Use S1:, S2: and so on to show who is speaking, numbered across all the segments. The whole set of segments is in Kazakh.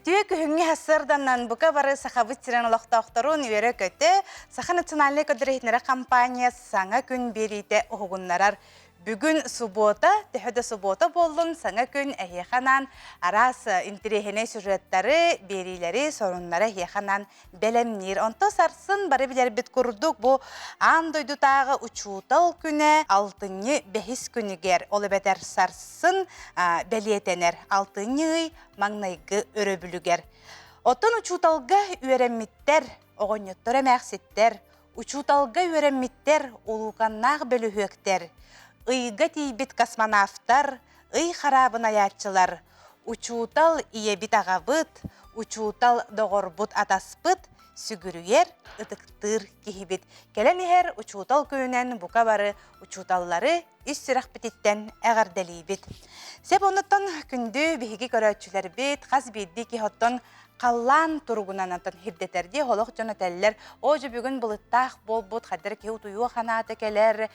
S1: Түйе күхінге хасырданнан бұқа бары сақабыт тирен олақтауқтарун үйері көті Саха национальный көдірейтінері компания саңа күн берейті оғынларар. Бүгін суббота, тәхөді суббота болдың, саңа күн әйеқанан арас интерехене сюжеттары, берейлері, сорынлары әйеқанан бәлемнер. Онто сарсын бары білер біт күрдік бұл андойду тағы учутал күні, алтыны бәхіс күнігер. Олы бәтер сарсын бәлиетенер, алтыны маңнайғы өрөбілігер. Отын учуталға үйерімметтер, оғынеттер әмәқсеттер, учуталға үйерімметтер, олуғаннақ бөліхөктер. Ыйга тейбит космонавтар, ый харабын аятчылар, учутал иебит ағабыт, учутал доғорбут атаспыт, сүгірүйер, ытықтыр кихибит. Келен ихер учутал күйінен бұқа бары учуталлары үссірақ бітеттен әғарделейбит. Сеп оныттан күнді бігі көрәтчілер бит, қаз бейді кихоттан қаллан тұрғынан антон хирдетерде холоқ жонатәлілер. Ожы бүгін бұлыттақ бол-бұд қадыр кеу тұйуы қанаты кәлер,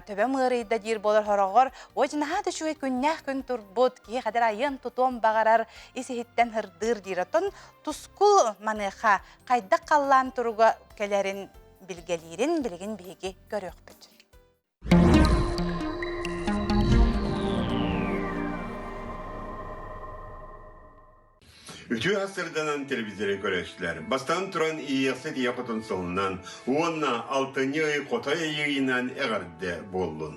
S1: төбе мұғырыйда дир болыр хорағыр. Ожы нағады шуе күннәқ күн тұрбұд, кей қадыр айын тұтуым бағарар, есі хиттен хырдыр диратын. Тұскул маныға қайда қаллан тұрға кәлерін білгелерін білген бейге көріқ бүт.
S2: Үтü asırdanan televizyon görüşler. Bastan turan iyiyasıt yapıtın sonundan, ona altını kotaya yayınan eğerde bollun.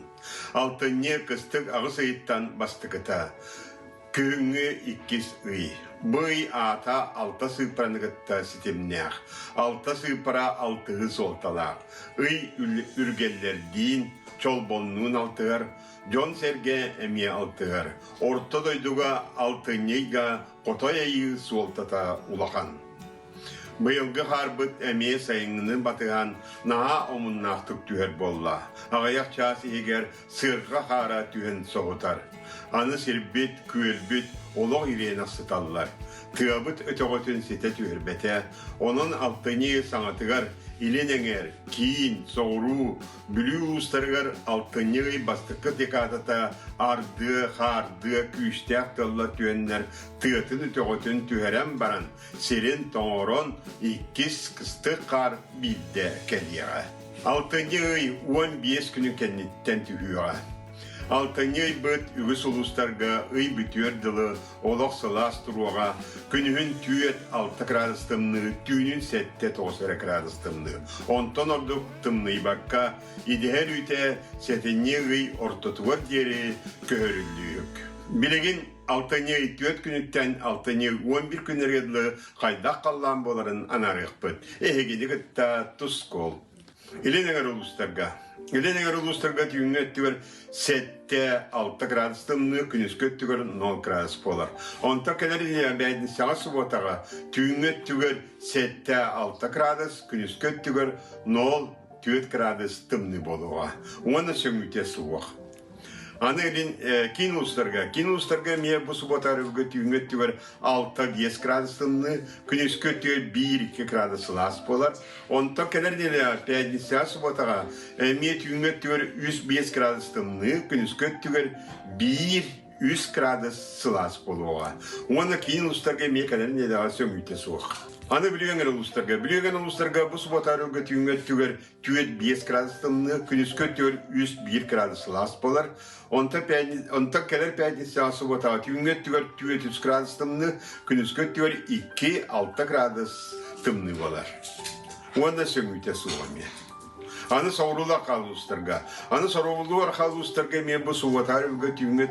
S2: Altını kıstık ağız ayıttan bastıkıta. Küngü ikiz ıy. Bıy ata alta sıpranıgıtta sitemnağ. Alta sıpra altığı soltalaq. Iy ürgeller din, çolbonluğun altıgar. John Serge emiye altıgar. Orta doyduga altınıga Kotoyayı suoltata ulaqan. Bıyılgı harbıt emeye sayınını batıgan naha omunnaqtık tüher bolla. Ağayak çası eger sırqa hara tühen soğutar. Anı sirbit, küelbit, oloq irena sıtallar. Tığabıt ötögötün sete tüherbete, onun altını sanatıgar, İlenenger, kiin, soğuru, bülü ustargar altını bastıkı dekadata ardı, hardı, küçtek talla tüyenler tığıtını tüğütün tüherem baran serin toğuron ikiz kıstık kar bilde keliyağa. Altını 15 günü kenditten tühüyağa. Altını bıt ügüs ulustarga ıy bütüyor dılı olaq sılas turuğa günün tüyet 6 gradustımını tüynün sette 9 gradustımını. Ondan orduk tımnıy bakka ideher üte seteni ıy ortotuvar diyeri köhörüllüyük. Bilegin altını 4 günütten altını 11 günlergedli qaydak qallan boların anarıq bıt. Ehegedi gıtta tuskol. İlenegar ulustarga tüyünge tüver sette 6 gradustımını küniskö tüver 0 gradus bolar. Onta kelerine bäydin sağa subotaga tüyünge tüver sette 6 gradus küniskö tüver 0 gradus tımını boluğa. Ona söngüte suwaq. Аны элин кинуустарга мие бу суботарыгы түйүнгө түйөр 6-5 градустымны күнүскө түйөр 1-2 градус лас болар. Онто келерделе пятница суботага мие түйүнгө түйөр 105 градустымны күнүскө түйөр 1-3 градус лас болуга. Оны кинуустарга мие келерделе сөңүтө суак. Аны билеген улустарга бу суботарыгы түйүнгө түйөр 5 градустымны күнүскө түйөр 101 градус лас болар. Onta keler pятница suботага tüyünge tüver 3 gradustımны күнүскө tüver 2-6 gradus tımны bolar. Onda söngüte suğamya. Anı soğurula kalustırga. Anı soğuruluar kalustırga men bu subotarıgı tüyünge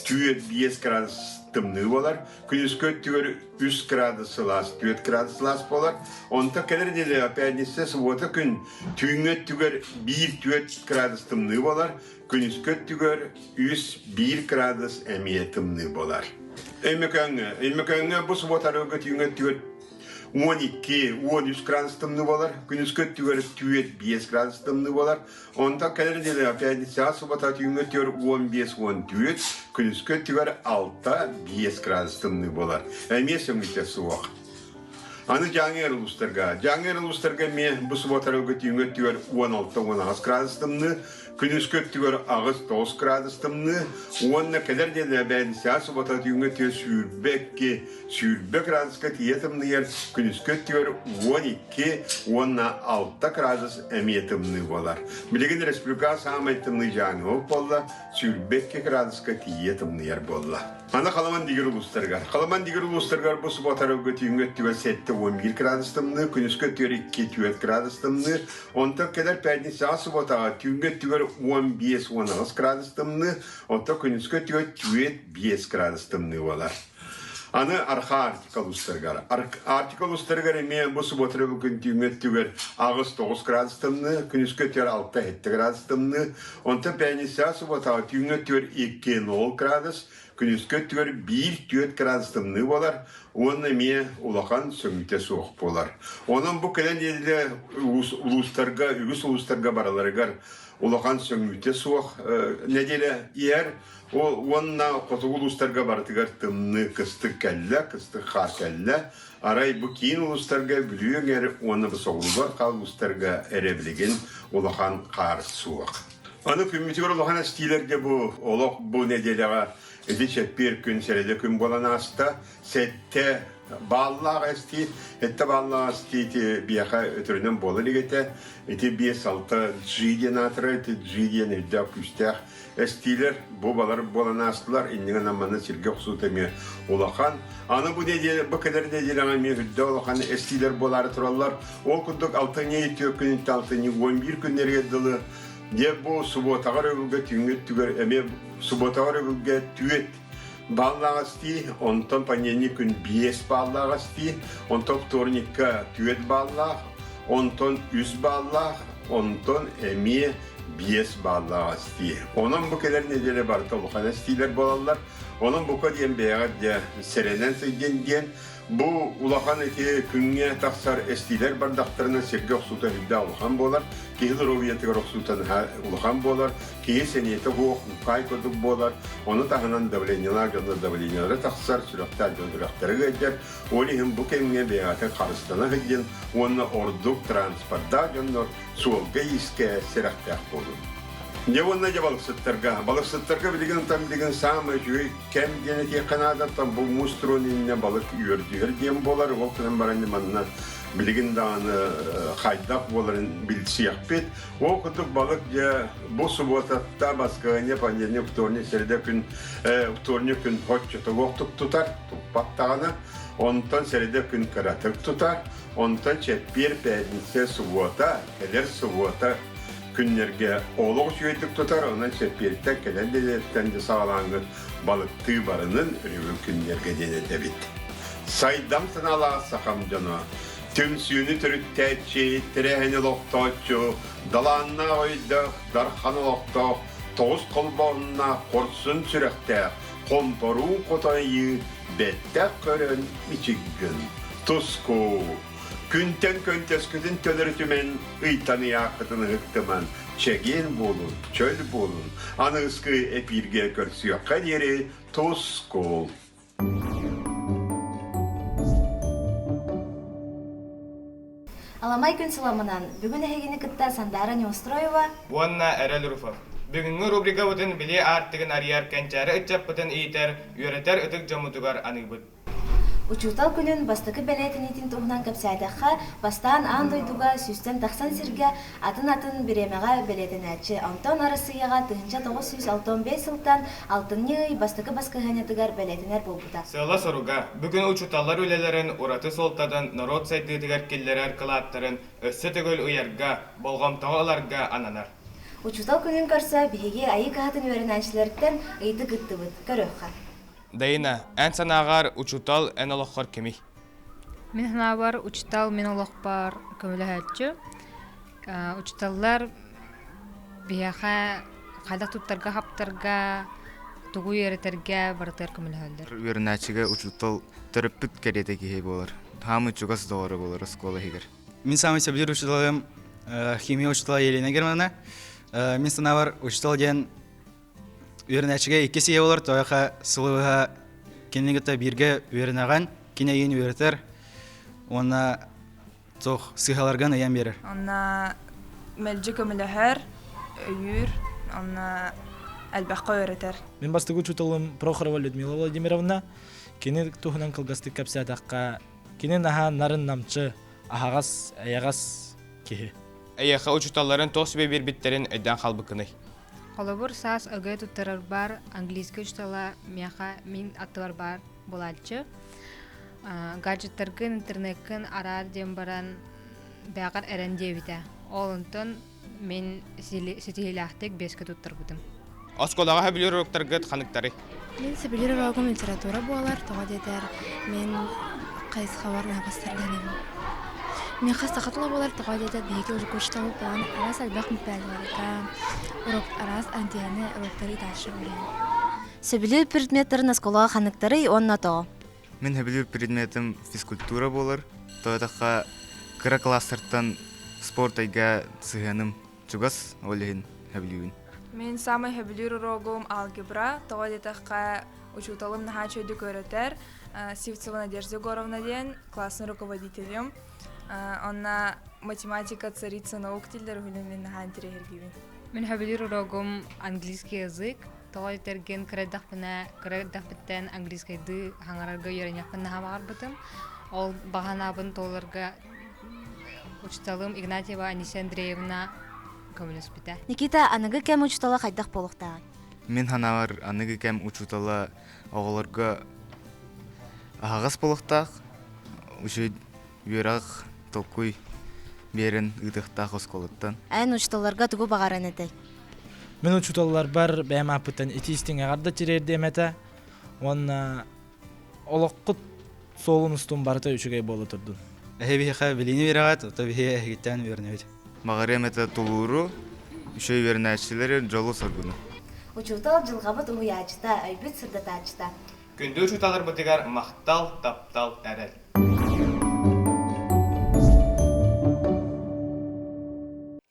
S2: tüver 5 gradus tımны bolar. Күнүскө tüver 3 gradus las, 4 gradus las bolar. Onta keler dele pятница subota gün tüyünge tüver 1-4 gradus tımны bolar. Күнүскө tüger 101 gradus emiyetımны bolar. Emekönge bu subotarıgı tüyünge tüver 12-13 gradustımны bolar. Күнүскө tüger 5 gradustımны bolar. Onta kelerinde pятница subota tüyünge tüver 15-14, күнүскө tüger 6-5 gradustımны bolar. Emiyet söngüte suwaq. Аны жаңыр улустарга мен бу суботарга түйүнгө түгөр 16-16 градустымны, күнүскө түгөр агыс 9 градустымны, онна кедер деле бен сясы бота түйүнгө түгөр сүйрбек градуска тиетимны ер, күнүскө түгөр 12-16 градус эмиетимны болар. Билеген республика самайтымны жаңы болла, сүйрбек градуска тиетимны ер болла. Аны Қаламан дигер улустаргар бу суботарга түйүнгө түгөр 7-11 градустымны, күнүскө түгөр 2-4 градустымны, онта кедер пятница суботага түйүнгө түгөр 15-16 градустымны, онта күнүскө түгөр 4-5 градустымны болар. Аны арха артикал устаргар мен бу суботарга түйүнгө түгөр агыс 9 градустымны, күнүскө түгөр 6-7 градустымны, онта пятница суботага түйүнгө түгөр 2-0 градус, күнүскө түгөр 1-4 градустымны болар, оны ме улахан сөңүте суық болар. Onun bu kelen yerде үгіс улустарга бараларыгар улахан сөңүте суық неделе ер, онна қоту улустарга бартыгар тымны кыстык кәллә, кыстык қар кәллә, арай bu кейін улустарга бүлүйен ер, оны бұл соғылуар қал улустарга әребілеген улахан қар суық. Аны күммитігер улахан әстейлерге бұл неделеға Эти чеппир күн середе күн болан аста, сетте баллаг асти, это баллаг асти бияха өтөрүнөн болу лигете, эти 5-6 джиден атыры, эти джиден элде күстях эстилер, бу балар болан астылар, иннеген амманы сирге оксутеме улахан. Аны бу неделе, бу кедер неделеға мен хүдді улахан эстилер болары туралар, ол күндік 6-11 күндерге дылы, де бу суботагар өгүлгө түйүнгө түгөр эме суботагар өгүлгө түет баллагасти, онтон панени күн 5 баллагасти, онтон вторникка түет баллаг, онтон 3 баллаг, онтон эме 5 баллагасти. Онун бу келер неделе бар толухан эстилер болалар. Онун бука диен беяга де серенен сыйген бу улахан эти күнгө таксар эстилер бардактарына серге оксута хүдда улахан болар. Кейлер овиятыгар оксутан улахан болар. Кей сенеті хоқ, кай көдік болар. Оны тағынан давлениялары таксар сүрақтар жөндірақтары гәдер. Олихин бу кемге беяты қарыстана гәден, оны ордук транспортда жөндір суолга иске серақтақ болу. Не онна же балықсыттарға білген самы жүйі кәм денеті қанадаттан бұл мустронинне балық үйірдігер дем болар. Ол күнен баранды манна білген дағаны қайдақ боларын білсияқ бет. Ол күндік балық же бұл суботатта басқағыне пандене вторник серде күн хотчыты оқтық тұтар, тұппаттағаны. Онтан серде күн қаратық тұтар. Онтан чеппер пәдінсе субота, кәдер субота күннерге олық жүйетік тұтар, онан сепперді кәләнделеттенді сағалаңғы балықты барының үрігі күннерге денеті бит. Сайдам сыналаға сақам жана, түм сүйіні түріттәтші, тірәхіні лоқтатшы, даланна ойдық, дарханы лоқтақ, тоғыз қолбауына қорсын сүрәқтәк, қомпару қотайы, бәттәк көрін мичігін. Тұсқу. Күнтен көнтескідін төніртімен ұйтаны яқытыны ғықтыман чәген болын, чөл болын, анығысқы әпирге көрсіяққа дері тоз қол.
S3: Аламай күн сұламынан бүгін әйгені күтті Сандара Неустроева.
S4: Буанна әрәл Руфов. Бүгінгі рубрика бұтын біле арттығын арияр кәнчәрі үтчап бұтын ейтер, үйретер үтік жамутығар анығы бұт.
S3: Учутал күнін бастықы бәләйтінетін тұғынан көпсәйдіққа, бастан андойдуға, сүстен тақсан сірге, атын біремеға бәләйтін әтші. Антон арысыяға 1965 сылтан алтынны бастықы басқығанетігер бәләйтінер болбыда.
S4: Сыла соруға, бүгін учуталар өлелерін ураты солтадан народ сайдыдығар келлерер қылаттырын өссі түгіл ұярға, болғамтаға оларға ананар.
S3: Учутал күнін көрсі, бігеге айы қағатын өрін әншілерден ұйды күтті бұд, көріққа.
S4: Дайна, ән санағар учутал ән олыққар кеми?
S5: Мен санағар учутал мен олықпар көмілі әтчі. Учуталлар бияқа қайдақ тұттарға, хаптарға, тұғу еретерге барытар көмілі әлдер.
S6: Өрін әтшіге учутал түріппік кәреті кейі болар. Хамы чугас доғыры болар скола хегер.
S7: Мен самый сәбілер учуталым химия учутала Елена Германа. Мен санағар учутал ден Үйерінәчіге 2 сие олар, тояқа сылыға кенігіті бірге үйерінаған, кенегін үйертер. Онна цох сыгаларган аян берер.
S8: Онна мәлжі көміліхер, өйір, онна әлбәққа өретер.
S9: Мен бастыгы учуталым Прохорова Людмила Владимировна, кені тухынан кылгасты кәпсәдаққа, кені наха нарын намчы, ахагас, аягас кеһи.
S4: Эйэха учуталларын тох себе бирбиттерин өйдөн халбыкыны.
S5: Холобур саас ыгы туттарар бар, английский учтала мяха мин аттылар бар болалчы. Гаджеттаргын, интернеттен арар дем баран бәғар әрәндевіті. Олынтын мен сетихилахтек беске туттар будым.
S4: Осколаға хөбілер уруктаргыт ханықтары.
S10: Мен сөбілер урагым литература болар, тоға дедер. Мен қайыз хаварна бастарданым. Мен қастақатыла болар, тоға дедер. Бейке ұжықушталы болан арас әлбәқ мүпәлілерді. Арас антияны уруктары иташы болен.
S3: Сөбілер предметтерін осколаға қанықтары онна тоғы.
S6: Мен хөбілер предметім физкультура болар. Тоғатаққа кыра кластыртан спорт айга сыганым чугас олеген хөбілерін.
S8: Мен самый хөбілер урагым алгебра, тоға детаққа учуталым наха чөйді көретер. Сивцева Надежда Егоровна ден, классный руководителем. Онна математика, царица наук тілдер хүлінен наха интерегергивен.
S5: Мен хөбілер урагым английский язык. Тоға детерген кіредақпіттен английскайды хаңарарға үйеренеқпін наха бағар бұтым. Ол бағанабын толарға учталым Игнатьева Анисия Андреевна көміліс біті.
S3: Никита, анығы кәм учутала қайдақ болуқтаған?
S6: Мен ханавар аныгы кәм учутала оғыларға ағас болықтақ, үші үйерақ толкуй берін ұдықтақ осколыттан.
S3: Ән учуталарға түгі бағаран еді.
S9: Мен учуталлар бар бәйім апыттан етістің ағарда терерді әмәті, онна олыққыт солын ұстын барыта үшігей болы тұрдың.
S7: Әхебиха біліні берағат, отобихе әхгеттен өрнөйді.
S6: Бағары әмәті тұлуыру, үші үйерінәшілері жолу соргыны.
S3: Учутал жылғабыт ұяжыта, өйбіт сырдатачыта.
S4: Күнді учуталар бұтығар мақтал, таптал, әрәл.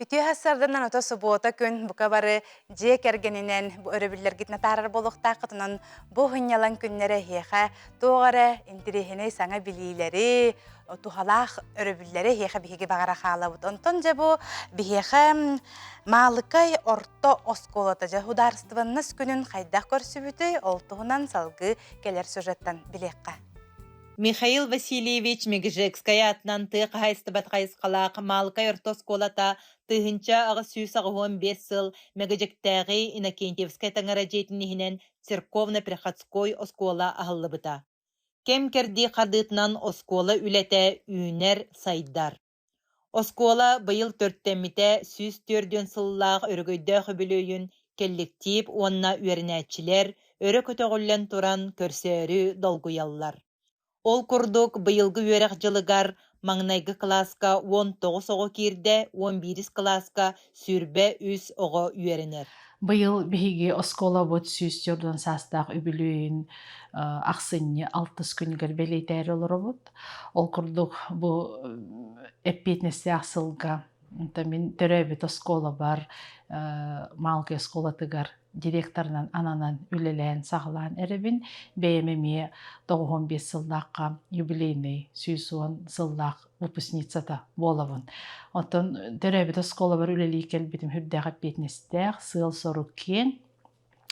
S1: Үтү хассардан ото суббота күн бука бары же кергенинен бу өрөбүллер гитне тарар болохта кытынан бу хынялан күннере хеха тоғара интерехине саңа билилери тухалах өрөбүллери хеха биһиги багара халабыт онтон же бу биһеха малыкай орто осколата же хударстваннас күнүн хайдах көрсүбүтү олтугунан салгы келер сюжеттан билекка.
S11: Михаил Васильевич Мегжекская атынан тык хайстыбат хайскалақ малкай ортос колата тыгынча ағы сүйс ағуын 5 сыл Мегжектәғи Иннокентьевская таңара жетінігінен церковно-приходской оскола ағылыбыта. Кем керди қардытынан оскола үләті үйнер сайдар. Оскола бұйыл 4-тәммите сүйс 4 сыллақ өргөйді хүбілөйін келлектип онна үйерінәтчілер өрі көтөғілен туран көрсөрі долгуяллар. Ол курдук быйылгы үйерек жылыгар маңнайгы класска 19 оғы кирде, 11 класска сүрбе үс оғы үйеренер.
S12: Быйыл биһиги оскола бот сүйстөрдөн састак үбүлүүн аксынны 6 күнгөр белейтер олоробут. Ол курдук бу эппетнести аксылга мен төрөбүт оскола бар малкы осколатыгар директорынан ананан үлелен сағылан әребін бәйемеме 95 сылдаққа юбилейный сүйсуан сылдақ выпускницата болабын. Онтон төрөбүт оскола бар үлелей келбетім хүрдәға петнестәқ сыл сору кен,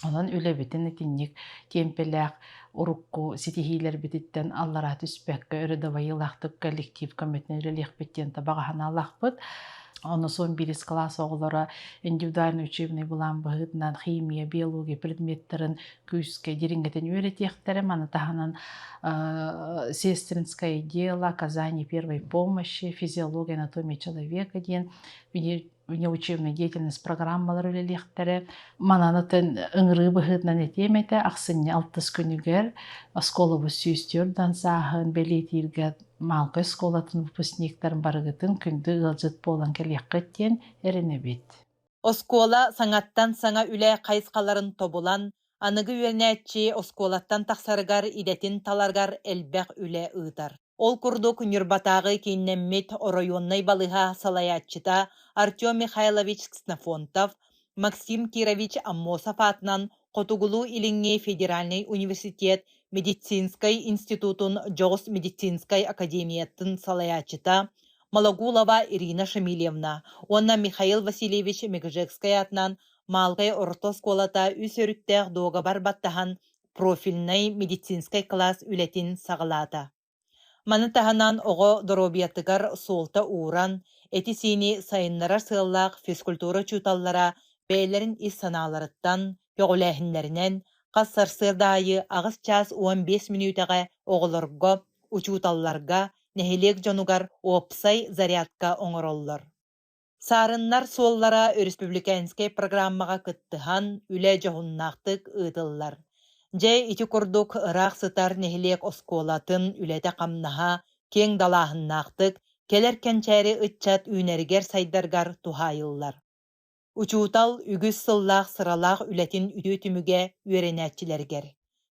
S12: онан үлебетін етіннік темпеләқ урукку сетихилер бититтен аллара түспәккә өрөдавай йылақтық коллектив көметін үлелек беттен табағана алақпыт. Оны сон 1 класс оғылары индивидуальный учебный булан бұғытынан химия, биология предметтерін күйіске деренгетін өретектері, маны тағынан сестринское дело, оказание первой помощи, физиология, анатомия человека ден, внеучебная деятельность программалар үлелектері, мананатын ыңры бұғытынан етеметі, ақсынне 6 күнігер, осколы сүйістерден сағын, белетирге малкы осколатын выпускниктарын барыгытын күнді ғылжыт болан келеққеттен әрінебет.
S11: Оскола саңаттан саңа үлі қайысқаларын тобулан, анығы өрнәтчі осколаттан тақсарығар идетін таларғар әлбәқ үлі ұйтар. Ол күрді күнірбатағы кейіннеммет орайоннай балыға салаятчыта Артем Михайлович Кснафонтов, Максим Кирович Аммосов атынан Котугулу иліңе Федеральный университет медицинскай институтун Жоғыс медицинскай академияттын салаячыта Малагулова Ирина Шамильевна, онна Михаил Васильевич Мегжекская атынан Малгай орто сколата үсөрүттәк дога бар баттахан профильный медицинскай класс үлетин сағалата. Маны таһанан оҕо доробиятыгар суолта ууран, эти сини сайыннара сыыллаах физкультура чуталлара бәйлерин ис санааларыттан, пөҕүлээһиннеринен, қассар сырдаайы агыс час 15 минутага оҕолорго, учуталларга, нехилек жонугар опсай зарядка оҥороллор. Саарыннар суоллара республиканскай программага кыттыхан үлэ жоһуннаахтык ыытыллар. Дьэ ити курдук ыраах сытар нехилек оскуолатын үлэте камнаха кең далаахыннаахтык келер кенчээри ытчат үүнэригер сайдаргар тухайыллар. Учуутал үгүс сыллаах сыралаах үлэтин үтүү-түмүгэ үөренээччилэргер.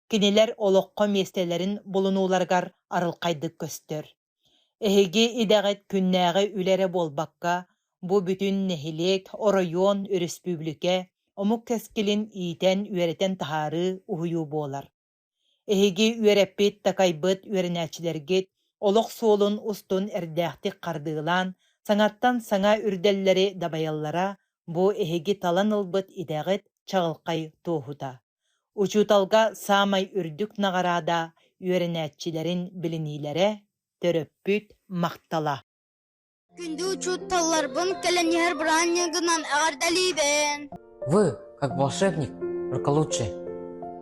S11: Кинилер олоққо местелерин булунууларгар арылқайдык көстөр. Эһиги идэгет күннээҕи үлэре болбакка бу бүтүн нехилек оройон республике омук кескилин иитен үөретен тахары уһуйуу буолар. Эһиги үөреппит такайбыт үөренээчилэргит олох суолун устун эрдээхтик кардыылаан саңаттан саңа үрдэллери дабайаллара бу эһиги талан ылбыт идэгит чаҕылкай туоһута. Учууталга саамай үрдүк наҕараада үөренээчилэрин билиниилэре төрөппүт мактала.
S13: Күндү учууталларбын кэлэньэхэр браанньыгынан аҕардалиибэн.
S14: Вы, как волшебник, только лучше,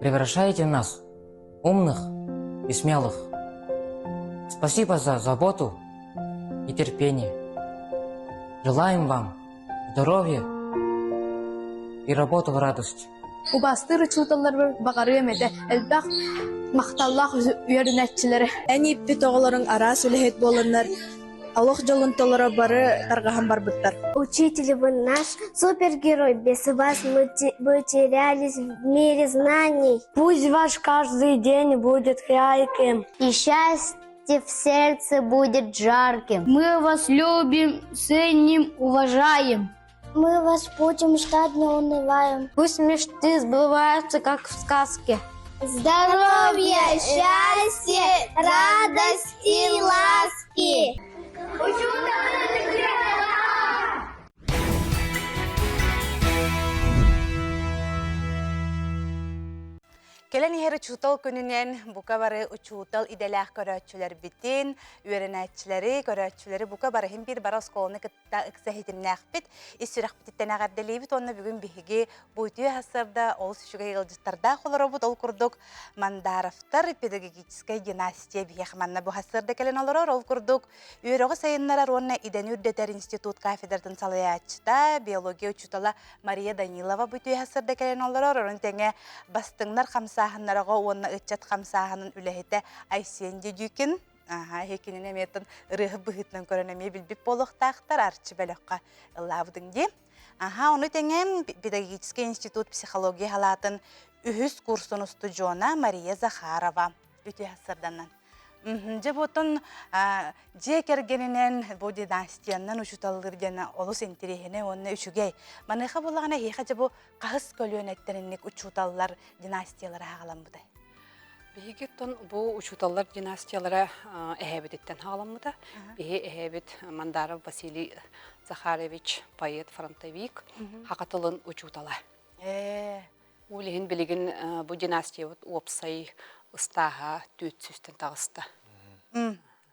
S14: превращаете нас, умных и смелых. Спасибо за заботу и терпение. Желаем вам здоровья и работу в радость.
S15: Убастыр учуталлар багары эмете элбах макталлах үйөрүнөтчүлөр. Эни иппит оголорун арас үлэхет болоннар. Алох жолунтолора бары таргахан барбыттар.
S16: Учитель, вы наш супергерой. Без вас мы потерялись в мире знаний.
S17: Пусть ваш каждый день будет ярким.
S16: И счастье в сердце будет жарким.
S17: Мы вас любим, ценим, уважаем.
S16: Мы вас будем ждать, не унываем.
S17: Пусть мечты сбываются, как в сказке.
S16: Здоровья, счастья, радость и ласки.
S1: Келен iheri çutal gününen buka barı uçutal idelах köröççüler bitin, ürenetçileri, köröççüleri buka barı hem bir baras kolunu kıtta ıksahitim nakbit, istiraq bititten ağardalibit, onna bugün bihigi buytuyu hasırda, ol süşüge yılcıttarda kolorobut, ol kurduk mandaraftar, pedagogiskay gimnastiya bihekmanna bu hasırda kelen oloror, ol kurduk üyeroğu sayınlarar, onna İdenür Deter Institut kafedartın salayaçta, biyologiya uçutala Maria Danilova buytuyu hasırda kelen oloror, onun tenge bastınlar Sahanlara ona ıçat kamsahanın ülehete Aysenci dükin. Hekinin emetin rıhı bıhıtlan koronamiye bilbip boluqtaqtar arçı belokka ıllavdın di. Onu tengem Pedagogiskay Institut Psixologiya halatın ühüs kursun ustucuna Maria Zakharova. Ütü hasırdanan. Jabotun jekergeninen bu dinastiyandan uçutalırgana olus entirihine onna üçügey. Manıqa bolağına heqa jabo qahыс kölönetteninlik uçutallar dinastiyalara hağalan buday.
S18: Bihigitton bu uçutallar dinastiyalara ehebetitten hağalan buda. Bihi ehebet Mandarov Vasiliy Zakharevich Payet Frontovik haqatılın uçutala. Ulihin biligin bu dinastiyat opsay ıstaha tütsüsten tağısta.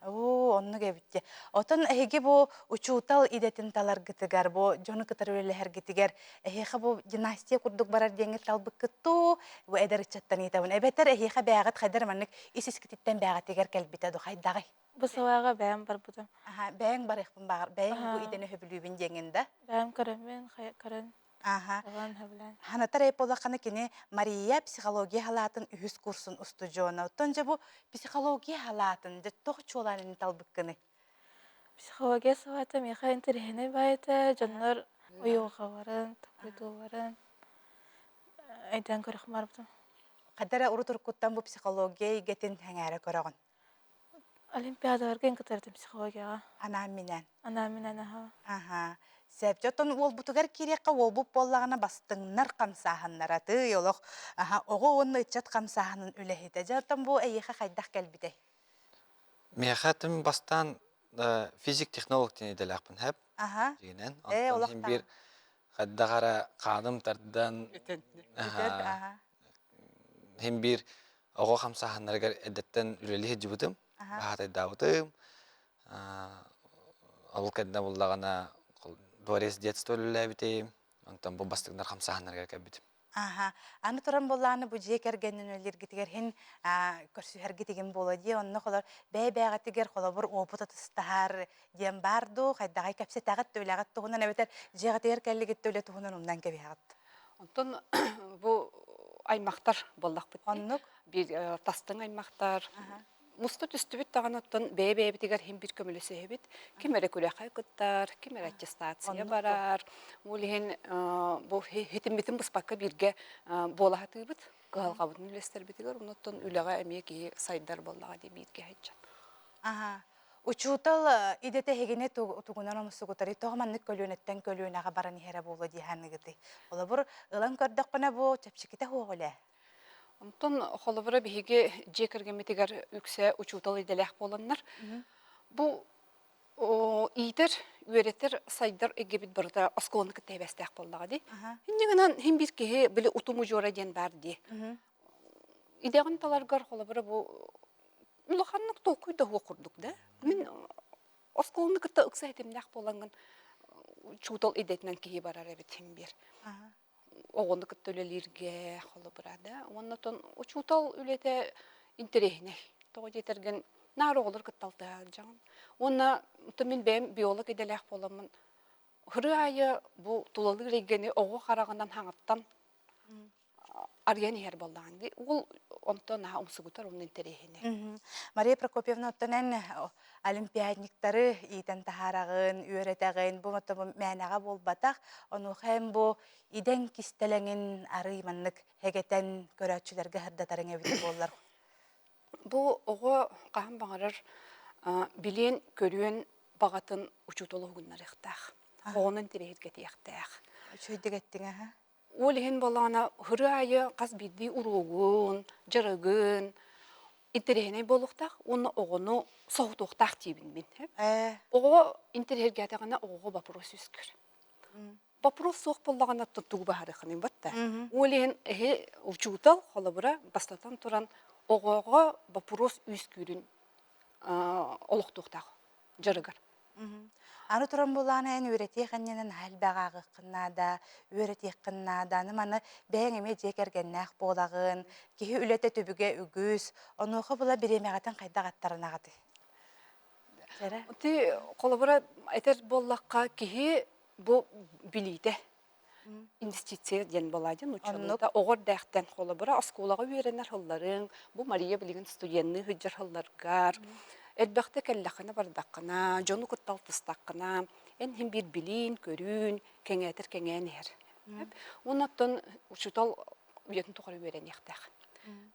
S1: Onu gebitti. Oton ehege bu uçutal idetin talar gitigar, bu jonu kıtar öyleher gitigar. Ehege bu dinastiya kurduk barar denge talbık kıttu, bu eder içattan itavun. Ebeter ehege beğat kadar manık isis kititten beğat eger kelbita do haydagay.
S19: Bu savağa beğen bar budum.
S1: Beğen bar ekbun bağır. Beğen bu ideni höbülübün jenginde.
S19: Beğen karen, karen.
S1: Hanatar epolaqana kini Maria psixologiya halatın ühüs kursun ustucuna. Tonca bu psixologiya halatın de toq çolanın talbıkkını.
S19: Psixologiya savata mexa interihine bayta canlar uyuğa varan, takuydu varan. Aydan körük marbudum.
S1: Qadara uru turkuttan bu psixologiya getin hangara körağın.
S19: Olimpiyadalarga en katardım psixologiyaga.
S1: Anaminen.
S19: Anaminen aha.
S1: Сәбжотон ол бутугар кирекка ол буп боллагана бастыңнар камсаһаннара ты олох. Ого онны ичат камсаһанын үлехите. Жотон бу эйха хайдах келбите.
S20: Мехатым бастан физик технолог тенеделәкпен һәп. Дигәннән. Антон бир хаддагара кадым тардан. Hem bir ogo kamsahanlarga edetten üleli hicibudum. Bahatay davudum. Avul kadna bullagana Dores детство üleli biteyim. Ondan bu bastıklar kamsahanlarga kabidim.
S1: Аны туран болланы бу жекергенен өлергитигер хин көрсүһергитиген болоди онно холор бәйбәгатигер холобур опут атыстар дем барду хайдагай капсетагат төлөгат тугунан эбетер жегатигер келлигит төлө тугунан умдан кебягат.
S18: Онтон бу аймактар боллак бит. Оннук бир тастың аймактар. Мусту түстүбүт таганаттан бәйбәбитигер хим бир көмөлөсө бит. Кимере күләхай кыттар, кимере аттестация барар. Улин бу хитимбитин буспакка бирге болахаты бит. Галгабын үлестер битигер, онтон үләгә эмеки сайдар боллага дип бирге хәҗҗат.
S1: Учутал идете хегене тугунан мусугутары тогманны көлөнеттен көлөнага баран хере болу диханныгыты. Олабур ылан көрдөккөнө бу чепчиките хоголе.
S18: Онтон холобура биһиге жекергеметигер үксе учутал иделек болоннар. Бу идер үеретер сайдар эгебит барда осколнук тебестек боллага ди. Индигенен хим бир кеге биле утуму жора ден бар ди. Идеген таларгар холобура бу улаханнык толкуйда курдук да. Мен осколнукта ыкса этемнак болгон учутал идетнен кеге барар эбит хим бир. Оғындық төлелерге қолы бұрады. Оннатон учутал үлеті интерехіне. Тоғы жетерген нар оғылыр күтталты жағын. Онна мен бәйім биолог еделек боламын. Хыры айы бұл тулалы регені оғы қарағынан хаңыттан арген ер болдағанды. Ол онтан ұмсығытар оның интерехіне.
S1: Мария Прокопьевна оттанен олимпиадниктары итен тахарағын, үйретағын, бұл мәнәға болбатақ, оны қайым бұл иден кистелеңін арыйманнык хегетен көрәтшілерге хырдатарың әбіті болар.
S18: Бұл оғы қағын бағарыр білен көрген бағатын учутолы ғыннар иқтақ. Оғының терехетке тияқтақ.
S1: Чөйді кеттің, аға?
S18: Ол ең болағына хыры айы қаз бидді ұруғын, жырығын, интерехіне болуқтақ, оны оғыны соғытуқтақ дейбін мен. Оғы интерехерге атағана оғы бапрос үскір. Бапрос соқ болағына тұттығы бағарықының бәтті. Ол ең ұчутал қалабыра бастатан тұран оғыға бапрос үскірін олықтуқтақ, жырығыр.
S1: Аны туран буланы эн үретек анненен халбагагы кыннада, үретек кыннада, маны бәң эме жекергеннак болагын, кихи үлете төбүгө үгүз, онуха була биремегатан кайдагаттарына гаты. Жара?
S18: Ти колобура айтер боллакка кихи бу билите. Инвестиция ден боладын учулда огор дәхтен колобура асколага үйренер хылларын, бу Мария билген студентны хыджар хылларгар. Элбәхте кәлләхіне бардаққына, жону күттал тұстаққына, ән хем бір білін, көрін, кәңәтір кәңән ер. Онаттан ұшытал үйетін тұқыры өрен ектәқ.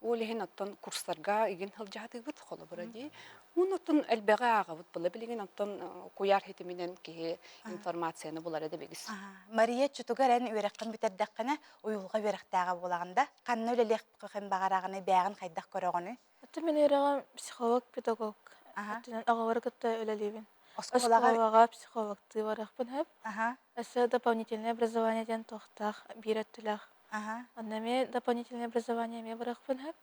S18: Ол ехен аттан курстарға еген хылжаты бұд қолы бұрады. Онаттан әлбәға аға бұд бұлы білген аттан қояр хетімінен ке информацияны бұлар әді бегіз.
S1: Мария чүтігер ән өрекқін бітердәққіне ұйылға өректәға болағында, қанны өлелек қықын бағарағыны бәғін қайдақ көріғыны?
S19: Аты мен өрегім психолог, педагог. Ағавары күтті өлелейбін.
S1: Осколаға
S19: психологты барақпын әп. Әсі дополнительное образование ден тоқтақ, бейрет түләқ. Аннаме дополнительное образование ме барақпын әп.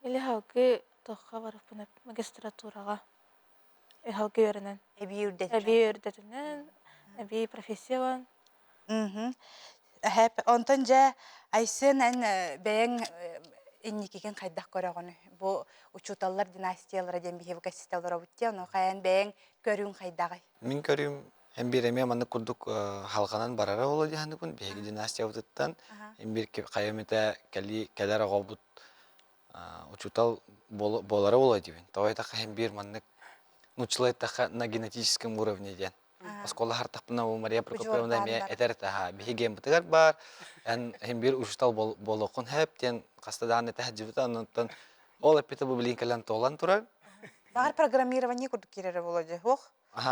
S19: Или хауғы тоққа барақпын әп, магистратураға. Хауғы өрінен.
S1: Әбей
S19: үрдетінен, әбей профессиялан.
S1: Онтан жа айсын ән бәйін инникеген қайдақ көріғыны. Бұл учуталар династиялар ден бейхев кәсісталар өтте, оны қаян бәйін көрін қайдағай.
S20: Мен көрім, әм бір әме маны күрдік халқанан барара олы дейханды күн, бейгі династия өтіттен, әм бір қайымета кәлер ағау бұд учутал болары олы дейбін. Тауайтаққа әм бір маннык нучылайтаққа на генетическом уровне ден. Оскола хартақпына у Мария Прокопьевна ме әтәртәға бейген бұтығар бар, әм бір учутал болуқын әптен қастадан әтәхі жібіті, анықтан ол әпеті бұл білген кәлін тоғылан тұрар.
S1: Бағар программирование күрдік керері болады, оқ?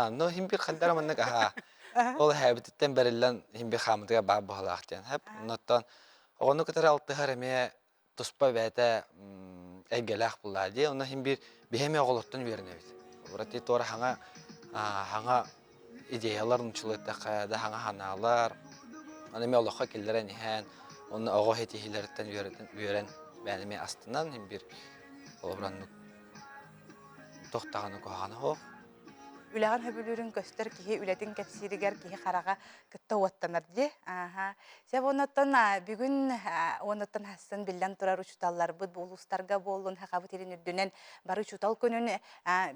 S20: Но әм бір қандары маннык, Ол хэбитеттен берилен химби хамдыга бар бахалактан. Хеп оннан ону кетер алты хареме туспа бәтә әгелах булады. Оннан химби бихеме оголоттан беренебит. Бурати тора хаңа идеяларын чулыттакка да хаңа ханалар. Аны ме Аллахка келдерен һән, оны ого хетихиләрдән берен бәнеме астынан химби олбранны тохтаганы коганы хо.
S1: Үләгән хөбүлүрүн көстөр киһи үләтин кепсиригер киһи харага кытта уаттанар ди. Сәб оннан бүгүн оннан хасын билден турар учуталлар бу улустарга болун хакабы терин үрдүнен бары учутал көнүн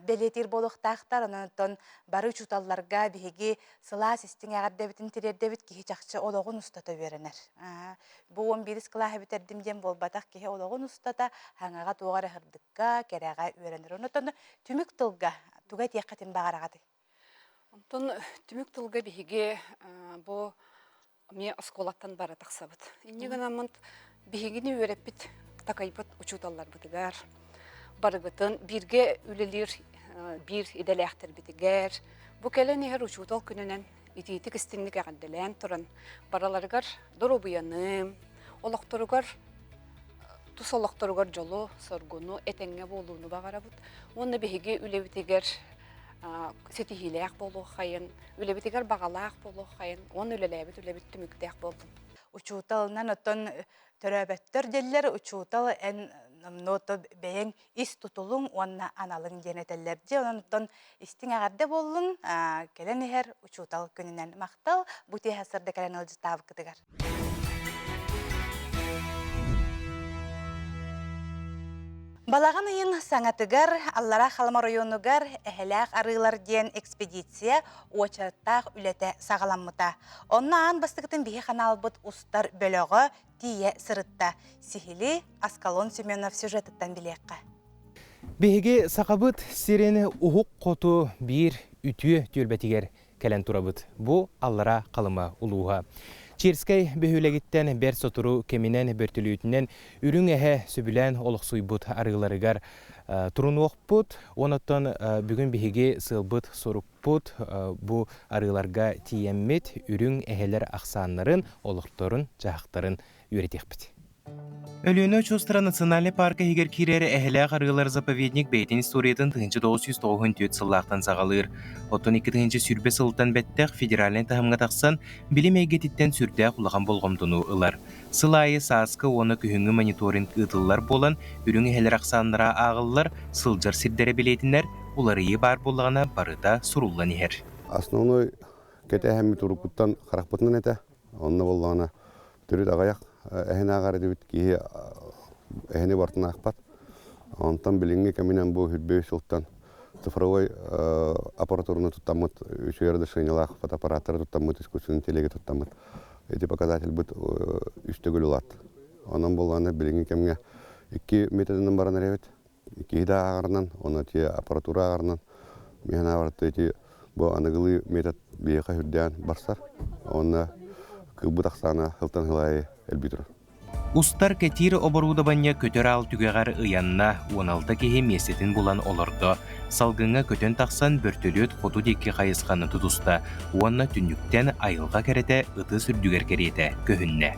S1: белетир болохтактар оннан бары учуталларга биһиги сыла систиң агардебитин тирердебит киһи чакчы ологун устата беренер. Бу 11 класс битердим дем болбатак киһи ологун устата хаңага тугара хырдыкка керага үйренер. Оннан түмүк тылга тугай тияккатин багарагаты.
S18: Онтон түмүк тылга биһиге бу мне осколаттан бара таксабыт. Иннигенамын биһигини үйреппит такайбыт учуталлар бытыгар. Барыбытын бирге үлелер бир иделяхтер битигер. Бу келени хер учутал күнүнен ититик истинник агадделен туран бараларгар доробуяны, олакторугар тусолакторугар жолу соргуну этеңге болууну багарабыт. Оны биһиге үлебитигер сетихилеяк болу хайын, үлебитигер багалаак болу хайын, оны үлелебит түмүктеяк болду.
S1: Учуталынан оттон төрөбөттөр деллер, учутал эн ното бэйэн ис тутулуң онна аналың денетеллерди, онтон истиң агарда болун, келен ихер учутал күнүнен мактал, бути хасырда келен ылжы табы кытыгар. Балаган ыйын саңатыгар, Аллара Халма районугар эхеляк арыйлар ден экспедиция очарттақ үлете сағаламмыта. Онна ан бастығытын бихи ханалбыт устар бөлігі тие сырытта. Сихили Аскалон Семенов сюжетіттен білеққа.
S21: Бихиге сақабыт сирені уғық қоту бір үтіе түрбетігер кәлен турабыт. Бұ Аллара қалыма улуға. Чирскай бөхүлегиттен бер сотуру кеминен бөртүлүүтүнен үрүң эхе сөбүлен олуксуйбут арыыларыгар турунуокпут, оноттон бүгүн биһиги сылбыт сорукпут бу арыыларга тиеммит үрүң эхелер аксааннарын олукторун жаактарын үйретекпит. Өлүүнө Чустра национальный парка хигер кирери эхелек арыылар заповедник бейтин историятын 1994 сыллаактан сагалыр. Оттон 2 сүрбе сылтан беттек федеральный тахымга таксан билим эгетиттен сүрдэ кулаган болгомдуну ылар. Сылайы сааскы оны күхүнгү мониторинг ытыллар болан үрүң эхелер аксааннара агыллар сылжар сирдере билетинер уларыйы бар боллагана барыта суруллан ихер.
S22: Основной кете хэмми турукуттан каракпытнын эте, онна боллагана түрүт агаяк эхене агар дебит ки эхене бартына акпат. Онтан билинге кеминен бу хүрбөй сылтан цифровой аппаратураны туттамыт, үчөөрдө шыйнылак фотоаппараттары туттамыт, искусственный интеллект туттамыт. Эти показатель бит үстөгүл улат. Онан болганда билинге кемге 2 метрден баран эребит. 2 да агарынан, оны те аппаратура агарынан мен аварты эти бу аныгылы метод бияка хүрдән барсар. Оны кыбытаксана хылтан хылай элбитр.
S21: Устар кетир оборудование көтөр ал түгөгөр ыянна 16 кеhe месетин булан олордо. Салгыңа көтөн таксан бөртөлөт хоту декке кайысканы тутуста. Уанна түннүктен айылга керете ыты сүрдүгер керете көһүнне.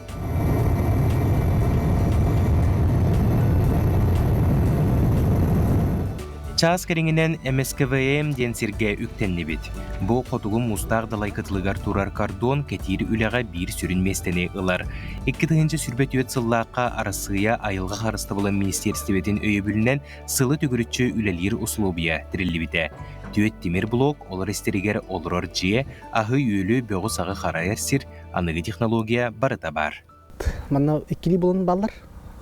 S21: Чаас кереңінен МСКВМ денсерге үктеннебет. Бұл қотуғым мұстақ далай кытылыгар турар кардон кетир үліға бір сүрін местені ылар. 2 сүрбет өт сыллаққа арасыя айылға қарысты болын министерстебетін өйі бүлінен сылы түгірітші үлелер условия тірілі Төт темір блок олар естерігер олырор жие ағы үйлі бөғі сағы қарайыр сір анығы технология барыта бар.
S23: Манна екілі болын балар,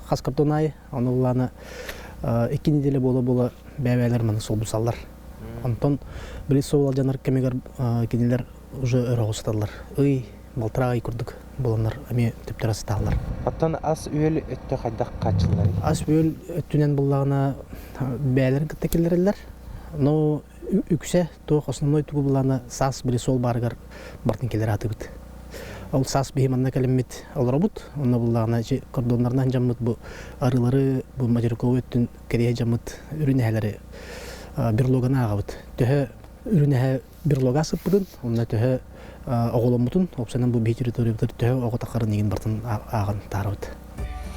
S23: қас картон айы, оны оланы 2 неделе бола бәбәлер маны сол бусаллар. Антон билет соол жанар кемегер кенелер уже өрөгөсталлар. Ый балтырагай курдук болоннар эми төптөрөс таалар.
S21: Аттан ас үөл өттө кайдак качылар.
S23: Ас үөл өттүнен буллагына бәлер кеттекелерлер. Но үксе то основной тугу буллана сас билет соол баргар бартын келер атыбыт. Ол сас бихиманна келеммит олробут. Онна буллагына же кордоннардан жаммыт бу арылары бу материковый өттүн кере жаммыт үрүнәләре берлогана агабыт. Төһө үрүнәһе берлога сыппыдын, онна төһө оголомутун опсанан бу бей территория тө оготакарын деген бартын агын тарыбыт.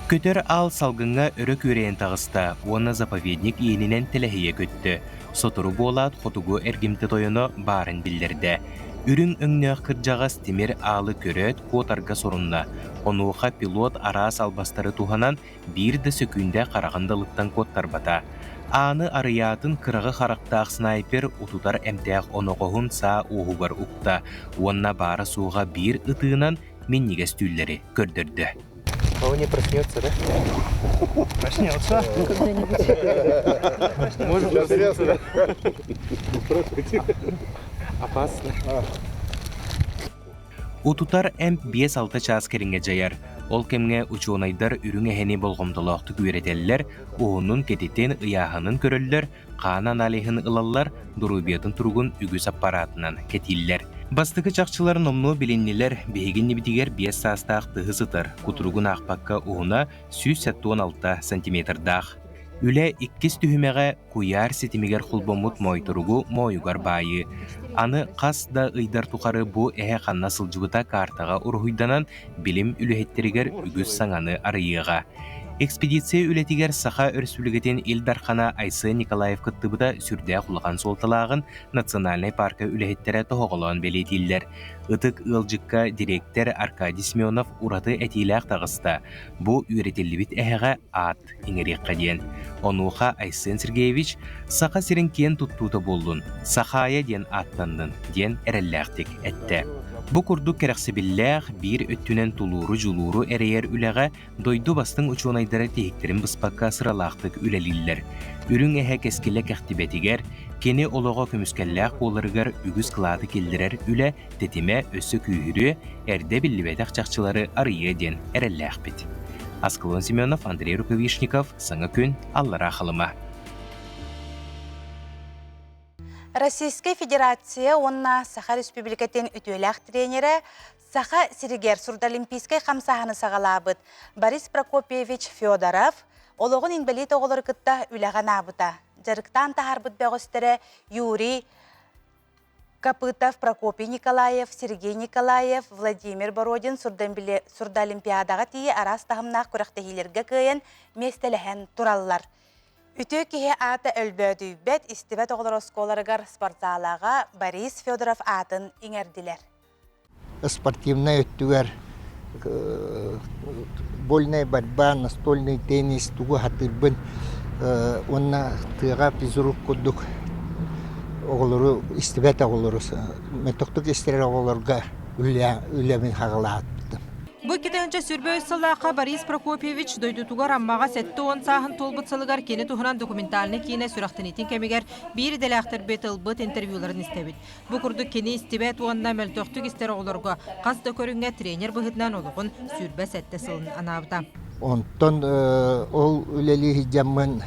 S21: Көтөр ал салгынга өрө көрейін тағыста, оны заповедник иенинен телехие көтті. Сотуру болат хотугу эргимте тойоно барын билдерді. Үрін өңнөк кыржағас темир алы көрөт котарга сорунна. Онуға пилот арас албастары туханан бирді сөкүнде қарағандалыктан коттар бата. Аны арыятын кырағы харақтақ снайпер утутар эмтеақ оноғығын са уғугар ұқта. Онна бары суға бир ытыынан меннигес түллері көрдірді. Он не проснется, да?
S2: Проснется.
S21: Может проснется. Опасно. Утутар әм 5-6 час керінге жаяр. Ол кемге учуонайдар үріңе хені болғымдылақты көретелілер, оғынын кететтен ұяғынын көрілілер, қанан алейхін ылалар, дұрубиятын тұрғын үгіз аппаратынан кетілілер. Бастығы чақчылар номну біліннелер бейгін небітігер 5 састақ тығызытыр, күтіргін ақпаққа оғына 116 сантиметрдақ. Үлі 2 түхімеға куяр сетімегер құлбомут мойторугу мойугар байы. Аны қас да ыйдар тұқары бұ әе қанна сылжығыта картаға ұрғыйданан білім үліхеттерігер үгіз саңаны арыйыға. Экспедиция үлетигер Саха өрсүлігетін Илдархана Айсы Николаев кыттыбыда сүрдә құлған солталағын национальный парка үлехеттері тоғылан белетілдер. Үтік ылжыққа директор Аркадий Семенов ураты әтейләқ тағыста. Бұ үйретелі әғі ат еңерекқа ден. Онуға Айсын Сергеевич Саха сирен кен тұттуыты болдың. Сахая ден аттандың ден әрелләқтік әтті. Бұ күрді кәрәқсібілләқ бір өттінен тулуру-жулуру әрейер үләға дойду бастың учуонайдары тейіктерін бұспаққа сыралақтық үләлілер. Үрін әхә кәскелі кәқтібетігер, кені олыға көміскәлләқ оларығар үгіз қылады келдірер үлә тетіме өсі күйірі әрді білібәдәқ чақчылары арыя ден әрелләқ бет. Аскалон Семенов, Андрей Рукавишников, Саңа күн, Аллара қалыма.
S1: Российская Федерация онна Саха Республикатын үтөләк тренері Саха Сиригер Сурдолимпийской қамсағыны сағалабыд Борис Прокопьевич Федоров олығын инвалид оғылыр кытта үләған абыта. Жарықтан тағарбыд бәғыстері Юрий Копытов, Прокопий Николаев, Сергей Николаев, Владимир Бородин Сурдолимпиадаға тие арас тағымнақ күріқтігілерге көйен местеліген туралылар. Үтө кеге аты өлбөді бәт истебет оғылар осколарығар спортзалаға Борис Федоров атын еңерділер.
S2: Спортивная өттігер, больная борьба, настольный теннис, туғы хатырбын, онна тыға физрук күдік оғылары, истебет оғылары, метоқтық истерер оғыларға үләмен қағыла аты.
S11: Бұл кетенче сүрбөй сыллақа Борис Прокопьевич дойдутугар аммаға сәтті он сағын толбыт сылыгар кені тұхынан документалны кейіне сүрақтынетін кемегер бір дәләқтір бет ылбыт интервьюларын істебет. Бұл күрді кені істебет уанна мәлтөқтік істер оғыларға қасты көрінге тренер бұғытнан олығын сүрбә сәтті сылын анабыта.
S2: Онтон ол үлелі хиджамын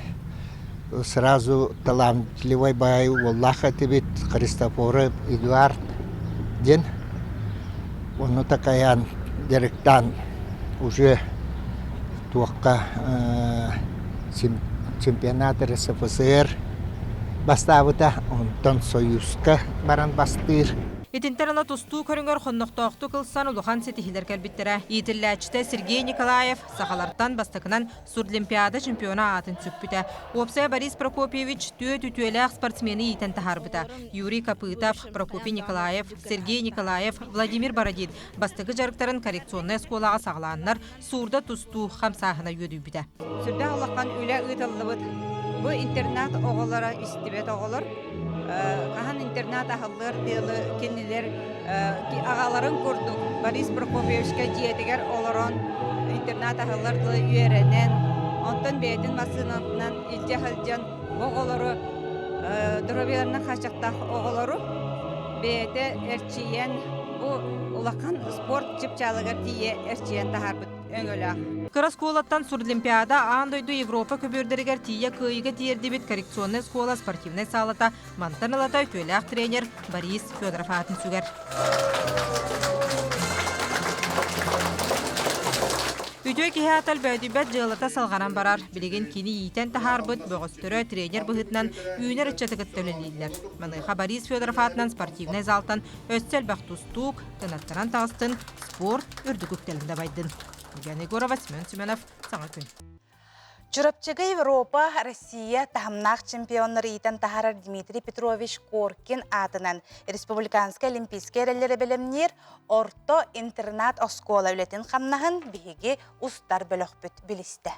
S2: сразу талантливай бай Аллаха тебет Христофоров Эдуард ден. Оны такаян директан уже туаққа чемпионат РСФСР бастабыта, онтон Союзка баран бастыр.
S11: Итинтерна тусту көріңгөр қонноқтоқты қылсан ұлыған сетихилер кәлбіттері. Етілләчті Сергей Николаев сақаларттан бастықынан Сурдолимпиада чемпиона атын сүппіті. Опсай Борис Прокопьевич түөт-түөләқ спортсмені етен тахарбыта. Юрий Копытов, Прокопий Николаев, Сергей Николаев, Владимир Бородин бастығы жарықтарын коррекционный сколаға сағыланнар сурда тусту қамсағына өді біті.
S8: Сүрді алаққан үлі ұйталыбыт. Бұл интернат оғылары, істебет оғылар. Қахан интернат ағылыр делі кенелер ағаларын көрдік. Борис Прокопьевичке диетігер оларын интернат ағылыр делі үйеренен, онтан бәйдің масынатынан илде қалжан оғылары, дұрабелерінің қашықтақ оғылары бәйді әрчиен, бұл ұлақан спорт жіпчалығыр тие әрчиен тағарбыт өңілі.
S11: Кыра сколаттан Сурдолимпиада андойду Европа көбірдерігер тие көйігі тиерді бет коррекционный скола спортивный салата мантаналата өтөләқ тренер Борис Федоров атын сүгер.
S5: Ütö kihatal bödübet jığılata salganan barar. Bilgin kini yiten taharbyt bögöstörö trener bıhıtnan üner içetigit töleliydiler. Mыныha Boris Fedorov atынан sportivnay zaltan össel baktustuk, tınattıran tağыстın sport ürdüküktelinde baydın. Евгений Горова, Семен Семенов, Саңа күн.
S1: Чурапчыга Европа, Россия тахамнах чемпионнары итен тахарар Дмитрий Петрович Коркин атынан Республиканская олимпийская реллері білімнер орто интернат оскола үлетін қамнағын бейге устар бөліқпіт білісті.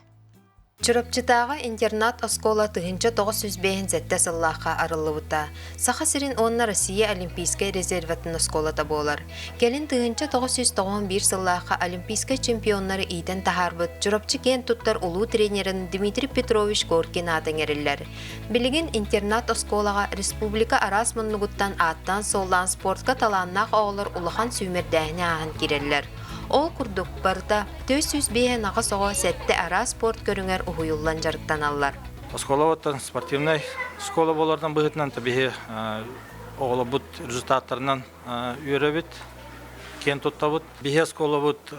S9: Чурапчытаға интернат оскола тыгынча 905 зетте сыллаққа арылыбыта. Саха сирин онна Россия олимпийская резерватын осколата болар. Келин тыгынча 991 сыллаққа олимпийская чемпионнары итен тахарбыт. Чурапчы кен туттар улуу тренерин Дмитрий Петрович Горкин атын ериллер. Билигин интернат осколаға республика арас мұннугуттан аттан солдан спортка таланнақ оғылыр улахан сүймердәйіне ағын керелер. Ол курдук барда 405 наға соға сәтті ара спорт көріңер ұхуюллан жарықтан аллар.
S10: Оскола оттан спортивный школа болардан бұғытынан табиғи оғылы бұд результаттарынан үйері біт, кен тұтта бұд. Бігі школа бұд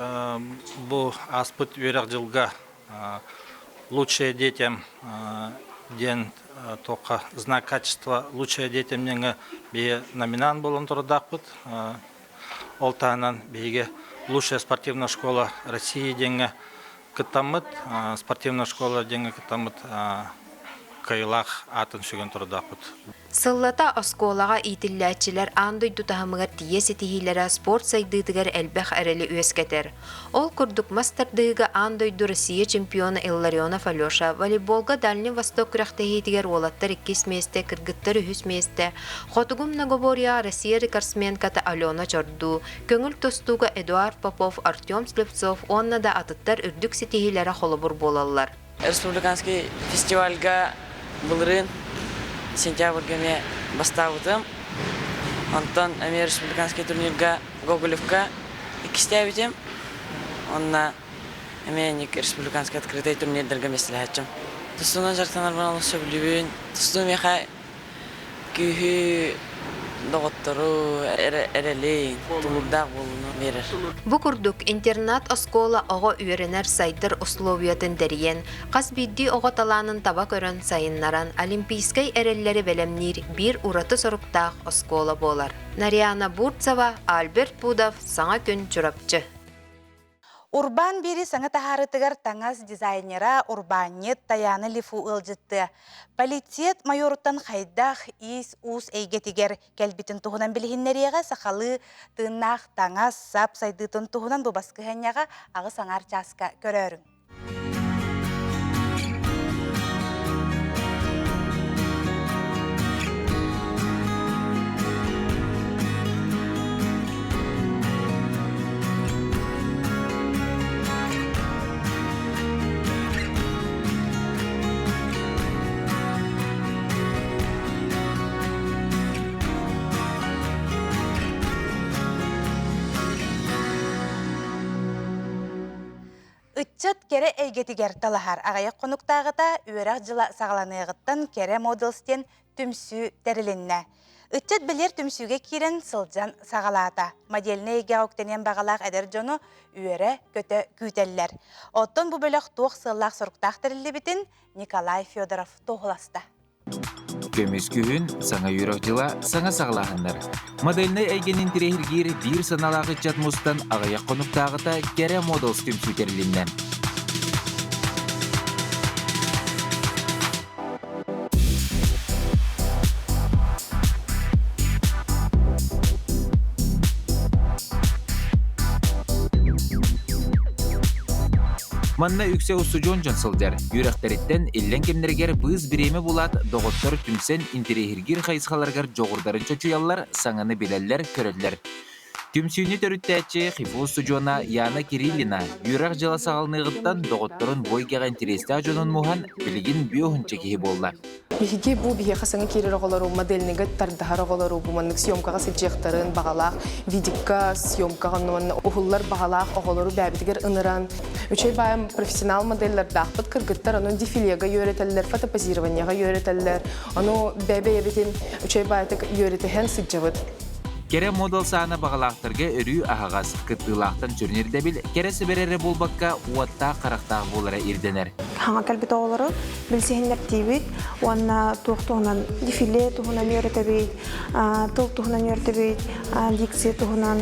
S10: бұл аспыт үйерек жылға лучшие детям ден тоқа знак качества лучшие детям неңі бігі номинан болын тұрдақ бұд. Ол тағынан бігі лучшая спортивная школа России деньги кытамыт, спортивная школа деньги кытамыт кайлах атын шүген тұрдақпыт.
S9: Сыллата осколаға итилләтчілер андой дутахымығар тиесі тихилері спорт сайдыдығар әлбәқ әрелі өскетер. Ол күрдік мастардыға андойду Россия чемпионы Илларионов Алеша волейболға Дальний Восток күрәқтәхейтігер олаттар 2 месте, кыргыттар 3 месте. Хотугум наговория Россия рекордсменката Алена Чорду, көңіл тостуға Эдуард Попов, Артем Слепцов, онна да атыттар үрдік сетихилері холобур болалар.
S24: Республиканский фестивальға бұлырын сентябрьге ме бастауытым. Антон әме республиканский турнирға Гоголевка икістәуітім. Онна әме республиканский открытый турнирдерге местіләтчім. Тұстуынан жарқтанар бұн алысы білуін. Тұстуын меқа күйі доғыттыру әрелейін, тұлырдақ болуыны берір.
S9: Бу курдук интернат оскола оға үйеренер сайдыр условиятын дәріен, қас бидді оға таланын таба көрін сайыннаран олимпийскай әреллері бәлемнер бір ураты сұрықтақ оскола болар. Нариана Бурцева, Альберт Пудов, Саңа күн Чурапчы.
S1: Урбан бири саңа тахарытыгар таңас дизайнера Урбанет Таяны Лифу ылжытты. Полициет майоруттан хайдах ис ус эйгетигер кәлбитін туғынан білігіннерияға сақалы тыңнақ таңас сап сайдытын туғынан бұбасқы хәнияға ағы саңар жасқа көрерің. Ытчат кере эйгетигер талахар ағайық қонуқтағыта үйерақ жыла сағаланығыттан кере моделстен түмсі тәрілінне. Ытчат білер түмсіге керен сылжан сағалата. Моделіне еге өктенен бағалақ әдер жону үйере көті күйтелілер. Оттон бұл бөліқ тоқ сыллақ сұрықтақ тәрілі бітін Николай Федоров тоғыласты.
S25: Көмес күхін саңа үйрек жыла саңа сағылағындар. Моделіне әйгенін тірехіргері бір саналағы жатмустан ағаяқ қонуқтағыта кәрі моделс түмсүтерліннен. Манна үксе усу жон-жон сылдар. Үйректереттен еллен кемнергер бұз біреме булат доғыттар түмсен интерехиргер қайысқаларғар жоғырдарын чочуялар саңаны белелер көрелер. Түмсүйіні төріттәтчі Хифу Сужона Яна Кириллина үйрек жала сағалнығыттан доғыттарын бойгеға интересті ажонын мұхан білігін бүйоғын чекеге болды.
S26: Биһиги бу биһи хасаңа кирер оголору модельниге тардахар оголору бу маннык съемкага сылжыктарын багалак видикка съемкага нон ухуллар багалак оголору бәбитигер ыныран үчөй байым профессионал модельлер дахпыт кыргыттар аны дефилега йөрөтеллер фотопозированияга йөрөтеллер аны бәбе ебитин үчөй байтык йөрөтөһен сылжыбыт
S25: Kere model sahana bağalaqtırga örü ahağaz kıttılaqtan çürnirde bil, keresi berere bulbakka uatta qaraqtaq bolara irdener.
S3: Hanga kalbita oları bilsehinler tibit, wanna tuğtuğunan difile tuğunan yöretebit, tıl tuğunan yöretebit, diksi tuğunan,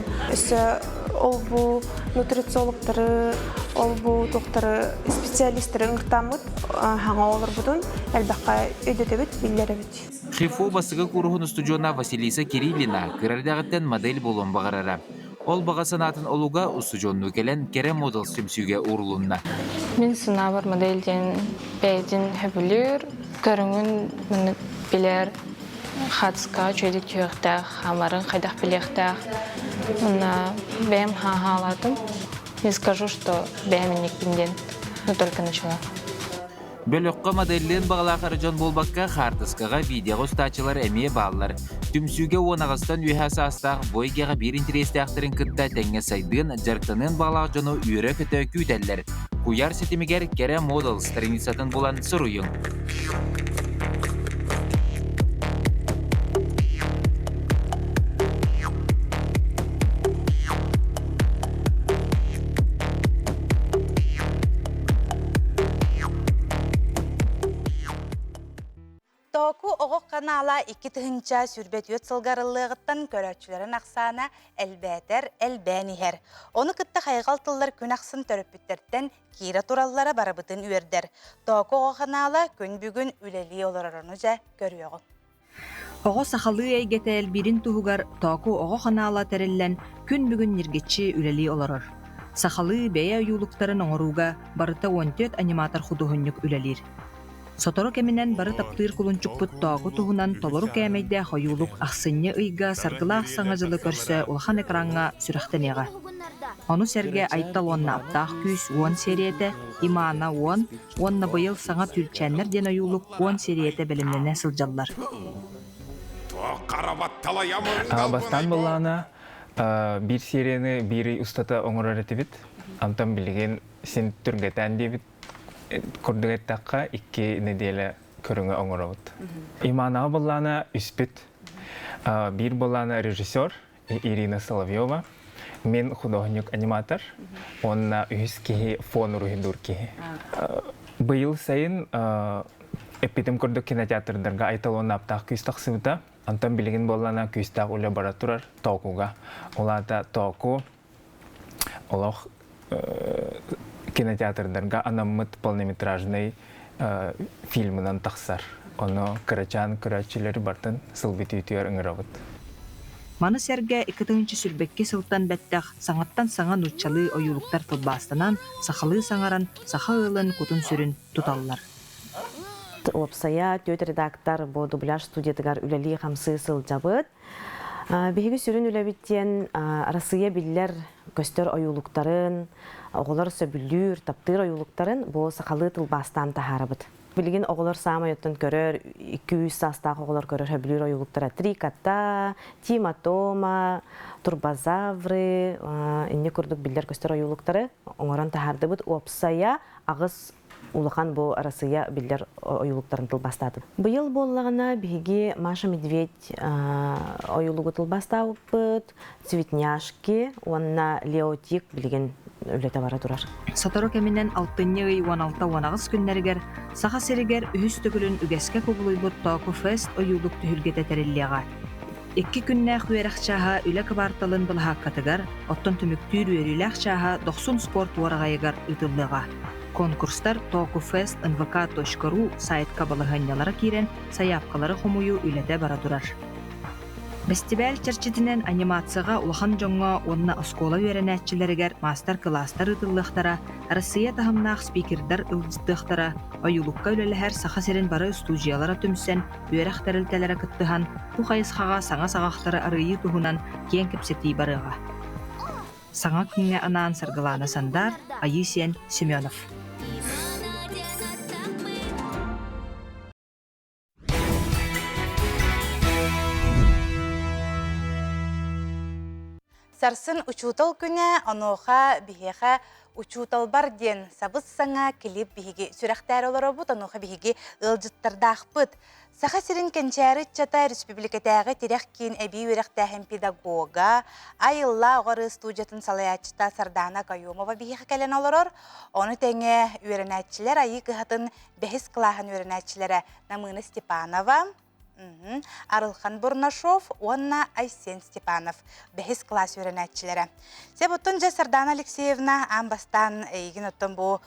S3: ol bu nutritsiologları, ol bu doktoru, spesialistleri ıngırtamıt, hanga olur budun, elbaqqa ödetebit, bilderebit.
S25: Xifo basıgı kuruhun stüdyona Vasilisa Kirillina kırardağıttan model bolon bağırara. Ol bağa sanatın oluga stüdyonu gelen Kere model sümsüge uğrulunna.
S4: Min sınavar modelden beydin höbülür, görünün bunu biler, xatska çöydü tüyüqtaq, hamarın xaydaq biliyaqtaq. Benim haladım, не скажу, что беременник бинден, но только начала.
S25: Bölökka modelliğin bağlaqarıcan bolbakka xartıskaga video ustaçılar emeye bağlılar. Tümsüge onağıstan üyhası astaq boygaga bir interestiyaqtırın kıtta tenge saydığın jartanın bağlaqcanu üyre kötü küyteller. Kuyar setimiger Kere model stranisatın bulan sıruyun.
S1: Току оғық канала 2 тыһынча сүрбет өт сылгарылығыттан көрәтчілерін ақсана әлбәтер, әлбәнихер. Оны кытта қайғалтылар күн ақсын төріппіттерден кире тураллара барабытын үйердер. Току оғық канала күн бүгін үлелі оларарыны жа көріоғын.
S6: Оғы сақалы әйгетел бірін туғығар току оғы канала тәреллән күн бүгін нергетші үлелі оларар. Сақалы бәйә юлықтарын оңыруға барыта 14 аниматор худуғыннық үлелер. Сотору кеминен бары таптыр кулунчукпут тоогу туһунан толору кемейде хоюлук ахсынны ыйга саргылаах саңа жылы көрсө улахан экранга сүрәхтенега. Ону серге айттал онна аптаах күс 10 сериете, имана 10, онна быйыл саңа түлчәннер ден оюлук 10 сериете белимлене сылжаллар.
S7: Бастан боллана bir серияны бири устата оңорор этибит. Антан билген сен түргетен дебит. Көрдігеттаққа 2 неделе көріңі оңыровыд. Имана боллана үспіт. Bir боллана режиссер Ирина Соловьева. Мен художник-аниматор. Онна үз кеге фон рухидур кеге. Быйыл сайын эпитем көрдік кинотеатрдарға айталуын аптақ күстақ сывыта. Антон билеген боллана күстақ үлі бара тұрар тоқуға. Олата тоқу олақ кинотеатрдарға анаммыт полнометражный фильмынан тақсар. Оны кырачан кырачилері бартын сылбет үйтер ыңыравыд.
S6: Маны серге 2-тыгынчы сүрбекке сылтан бәттәқ саңаттан саңа нуччалы ойулуктар тылбастынан сақалы саңаран саха ылын кутун сүрін туталлар.
S12: Опсая төт редактор бу дубляж студиятыгар үлели хамсы сылжабыд. Биһиги сүрін үлебиттен Россия биллер көстөр ойулуктарын, оғылар сөбүлүр, таптыр ойулуктарын бу сақалы тылбастан тахарабыд. Билген оғылар самайоттан көрөр, 200 састағы оғылар көрөр хөбүлүр ойулуктара. Триката, тиматома, турбозавры, инне көрдік биллер көстөр ойулуктары оңоран тахардыбыд. Опсая ағыз улахан бу Россия биллер ойулуктарын тылбастады. Быйыл боллағына биһиги Маша Медведь ойулугу тылбастабыд, Цветняшки, онна Леотик билген үлете бара турар.
S6: Сотору кеминен 6-16 күннергер саха серигер үһүс төгүлүн үгеске кубулуйбут Току Фест ойулук түһүлгете териллега. 2 күннәх үерәхчаһа үле кабарталын былһаккатыгар, оттон түмүктүр үерүләхчаһа 90 спорт уарагайгар ытыллыга. Конкурстар tokufest.nvk.ru сайтка балыганнялары кирен саяпкалары хомую үлете бара турар. Фестиваль чарчитинен анимацияга улахан жоңго онна оскола үйренәтчиләргә мастер-класстар ытыллыктара, Россия тахымнах спикердар ылдыктара, оюлукка үлеләһәр саха серен бары студиялара төмсен, үйрәхтәрелтәләре кыттыхан, бу хайысхага саңа сагактары арыйы туһунан киен кепсети барыга. Саңа күнгә анан саргылана сандар, Аисен Семенов.
S1: Сарсын учутал күнә, оноха бихеха учутал бар ден сабыз саңа клип биһиги сүрәхтәр олоробут, оноха биһиги ылжыттардахпыт. Саха сирин кенчәри чата республикатагы тирәх кин әби үрәхтәһен педагога, айылла огыры студиятын салаячта Сардана Каюмова биһиха кәлен олорор. Оны тәңе үрәнәтчеләр айы кыһатын бәхис кылаһын үрәнәтчеләре Намына Степанова, Арылхан Бурнашов, Онна Айсен Степанов, бәхис класс үрәнәтчеләре. Себуттан жа Сардана Алексеевна амбастан егин оттан бу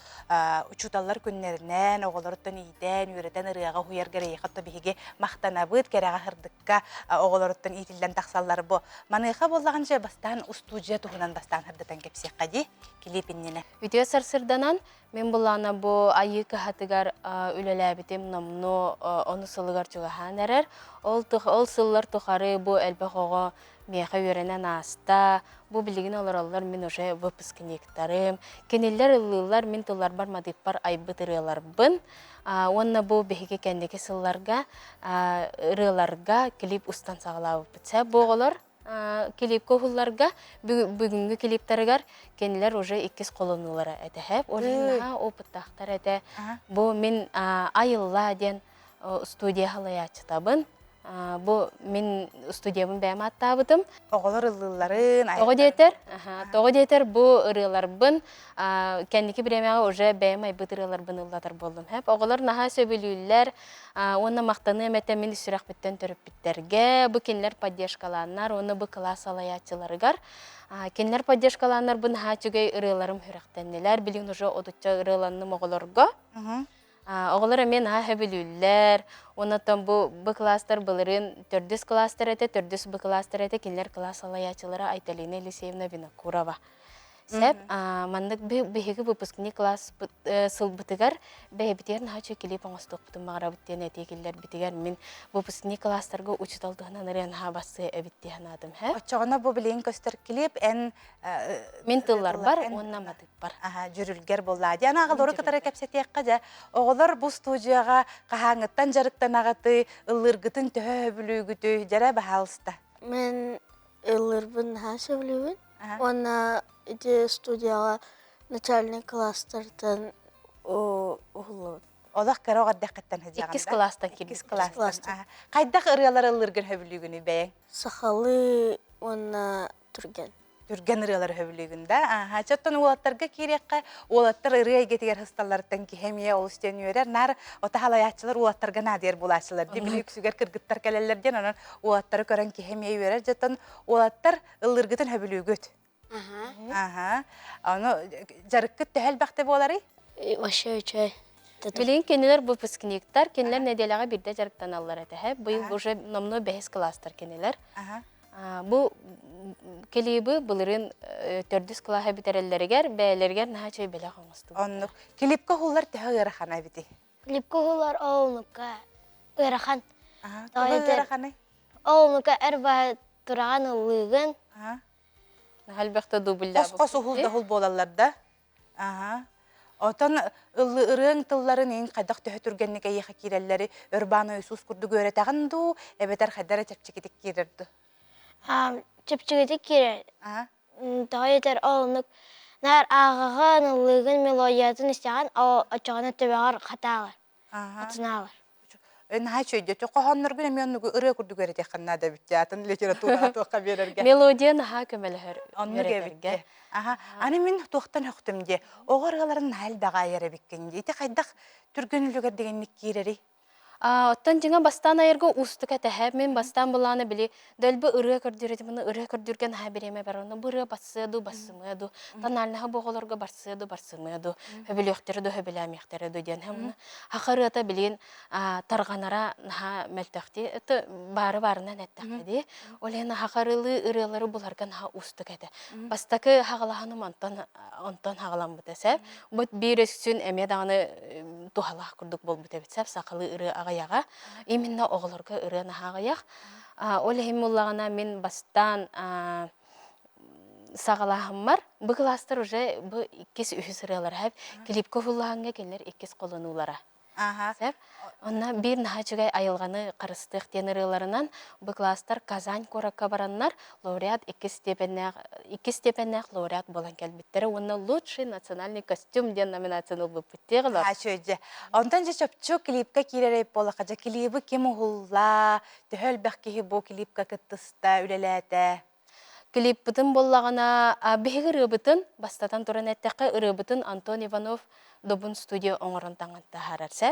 S1: учуталлар күннәреннән, оголорттан идән, үрәтән ырыга хуяр гәрәй хатта биһиге мактанабыт, кәрәгә хырдыкка оголорттан итиллән тахсаллар бу. Маныйха боллаган жа бастан студия туһунан бастан хырдытан кепсек кади клипиннене.
S13: Видео сарсырданан мен булана бу айы кахатыгар үлеләбитем намно оны сылыгар чугаһанарар. Ол сыллар тухары бу әлбәхога меха үрәнән аста. Бу билигин аларлар мен уже выпускниктарым. Кенелләр ыллар мен тулар бармадык бар айбытырылар бын. Онна бу беһиге кәндеге сылларга рыларга клип устан саглап битсә бугылар. Клип kohullarga бүгүнгү клиптарыгар кенелер уже иккис колонуулары этехеп олинна опыттактар эте бу мен айылла ден студия халаячтабын бу мен студиябын бәм аттабытым
S1: оголор ылларын
S13: того детер бу ырыларбын кендики премияга уже бәм айбыт ырыларбын ыллатар болдум хеп оголор наха сөбүлүллер онна мактаны эмете мен сүрәк биттен төрөп биттерге бу кенлер поддержкаланнар оны бу класс алаячыларыгар кенлер поддержкаланнар бу наха чүгөй ырыларым хүрәктеннелер билин уже одуча ырыланны оголорго оголор мен хөбүлүллер онотон бу класстар былырын төрдүс класстар эте төрдүс бу класстар эте кенлер класс алаячылары Айталина Елисеевна Винокурова сеп мандык биһиги выпускник класс сылбытыгар бэбитер нахачы клип оңостуктум багарабыттен этекиллер битигер мен выпускник класстарга учуталдыгынан ырын хабасы эбиттиhanадым
S1: очогона бу билин көстөр клип
S13: мен тыллар бар оннан батып бар
S1: жүрүлгер боллады ана агалору катары кепсетиякка жа оголор бу студияга кахаңыттан жарыктан агаты ыллыргытын төһөбүлүгүтү жара баалыста
S14: мен ыллырбын хасыблүбүн она иде студияга начальный класстардан ухулу.
S1: Олах карага дәккәттән хәҗәгәндә.
S13: Иккис класстан
S1: Иккис класстан. Кайдак ырыялар ыллыргын хөбүлүгүнү бәйәң?
S14: Сахалы она турган.
S1: Турган ырыялар хөбүлүгүндә. Чоттон улаттарга кирәккә, улаттар ырыя гетигәр хысталлардан кихемия олстен йөрәр. Нар ота халаячылар улаттарга надер булачылар. Димлек сүгәр кыргыттар кәләләрдән анан улаттары көрән кихемия йөрәр. Чоттон улаттар ыллыргытын хөбүлүгүт. Аны жарыккы тәһәл бәхте болары?
S14: Вообще чай.
S13: Билин кенелер выпускниктар, кенелер неделяга бирдә жарыктан аллар әтәһә. Быел уже намно 5 класстар кенелер. Бу клипы булырын төрдүс класс битерелләргә, бәйләргә нәһәчә белә хаңысту.
S1: Анны клипка хуллар тәһәгәр хана бите.
S14: Клипка хуллар авылныкка ырахан.
S1: Ырахан.
S14: Авылныкка әрбә турган ылыгын.
S13: Әлбәттә дубльдә.
S1: Кос хулда хул болалларда. Отан ырын тылларын ин кайдак төһөтүргәннеге яха кирәлләре Урбана Иисус курду görәтәгән ду, әбәтәр хәдәре чәпчекетик кирерде.
S14: Чәпчекетик кирер. Тәйтер алынып, нар агаган ылыгын мелодиятын истәгән, ачаганы төбәгәр хаталар. Атыналар.
S1: Нәһәчәйдә төхәннәр генә мен ыры курду görәтәгән да бит ятын литература тохка берергә.
S13: Мелодия наһа көмәләр.
S1: Анны гәбергә. Аны мен тохтан хөктемдә. Огаргаларын хәл багайыр биккәнде. Ите кайдак түргөнлүгә дигәнник кирери.
S13: Оттан жыңа бастан айырга устыка тәһәп мен бастан буланы били дәлбе ыры көрдүрәт моны ыры көрдүргән хәбиреме бар оны быры басыды басымыды таналны боголорга барсыды барсымыды хөбелөктөрдө хөбеләмехтердө дигән һәм хакырата билен тарганара ха мәлтәхти бары-барына нәттәхди олена хакырылы ырылары буларган ха устыка тә бастакы хагалаһаны онтан хагалам битәсә бу биресүн әмәданы тухалах курдук бол битәбисә сакалы ыры яга именно оголорга ырына хагаяк олехимуллагана мен бастан сагалахым бар бу класстар уже бу иккис үһүсыралар хәп клипка фуллаганга келер иккис колонуулара Сәп, онна бир нахачыгай айылғаны қарыстық тенерыларынан бұл класстар Казань коракка бараннар лауреат 2 степеннәк лауреат болан кәлбеттері. Онна лучший национальный костюм ден номинацияны бұппеттеғылар.
S1: Шөйді. Онтан же чөпчу клипка киререй болақа же клипі кем ұғылла, төхөл бәқкеғі бұл клипка кіттіста үлеләді.
S13: Клип бұтын боллағына бейгі рыбытын, бастатан тұрын әттәқі рыбытын Антон Иванов Добун студия оңырын таңатта харарса.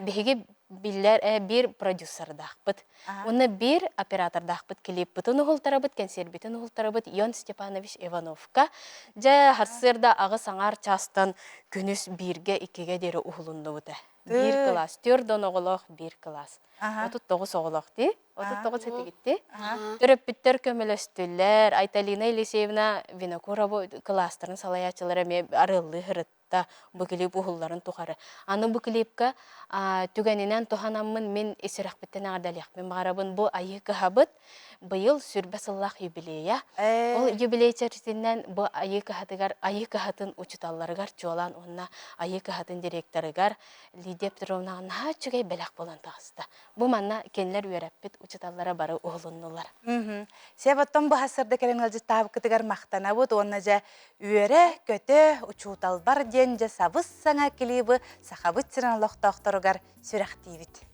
S13: Бейгі bir продюсер дақпыт. Оны bir оператор дақпыт клип бұтын ұғылтары бұт, консерт бұтын ұғылтары бұт, Йон Степанович Ивановка. Жа харсырда ағы саңар частан күніс бірге икеге дері ұғылынды бұты. Bir класс, түрден оғылық bir класс. 39 оғылық де, 39 сәті кетті. Түріп біттер көмілістілер, Айталина Елисеевна Винокурова кластарын салаячылары арылы ғырыт. Бұл клип ұғылларын тұқары. Аны бұл клипка түгенінен тұханамын мен есірек біттен ағадалияқ. Мен бағарабын бұл айы кіғабыт, бұйыл сүрбәсыллақ юбилея. Ол юбилей чәрсінен бұл айы кіғатын ұчыталарығар, жолан онына айы кіғатын директорығар, Лидия Петровна наға чүгей бәләқ болан тағысты. Бұл манна кенлер үйерәппет ұчыталары бары ұғылынылар.
S1: Себаттан бұл хасырды кәліңілді табы кітігер мақтана бұд, онына жа үйері, көті, ұчутал бар ден жа сабыз саңа клибі сақабыт сиран лоқтақтырығар сүрәқтейбіт.